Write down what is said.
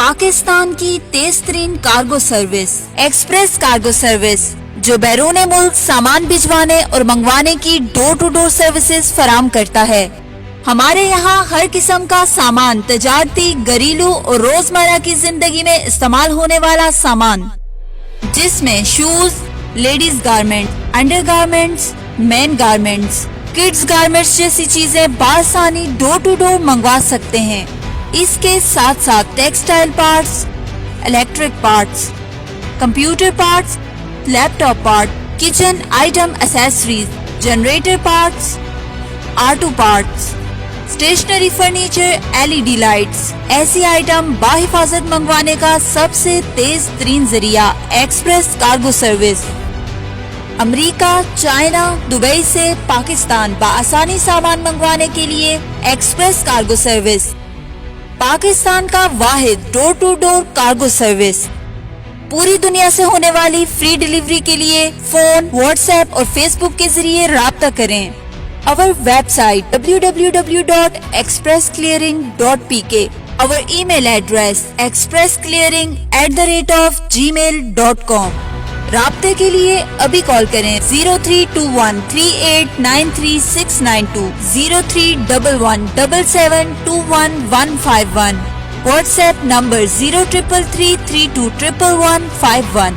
पाकिस्तान की तेज तरीन cargo service express cargo service जो बैरून मुल्क सामान भिजवाने और मंगवाने की डोर टू डोर सर्विसेज फराम करता है। हमारे यहाँ हर किस्म का सामान तजारती, घरेलू और रोजमर्रा की जिंदगी में इस्तेमाल होने वाला सामान, जिसमें shoes, ladies garment, under garments, main garments, kids garments जैसी चीजें बासानी डोर टू डोर मंगवा सकते हैं। इसके साथ साथ textile parts, electric parts, computer parts, laptop part, kitchen item accessories, generator parts, auto parts, stationery furniture, LED lights, ऐसी item बाहिफाजत मंगवाने का सबसे तेज तरीन जरिया express cargo service. America, China, Dubai से पाकिस्तान बआसानी सामान मंगवाने के लिए एक्सप्रेस कार्गो सर्विस पाकिस्तान का वाहिद door to door cargo service. पूरी दुनिया से होने वाली फ्री डिलीवरी के लिए फोन, व्हाट्सएप और फेसबुक के जरिए राब्ता करें। Our website www.expressclearing.pk, our email address expressclearing@gmail.com। राब्ते के लिए अभी कॉल करें 0321389369 0311772151। WhatsApp number 0333321151।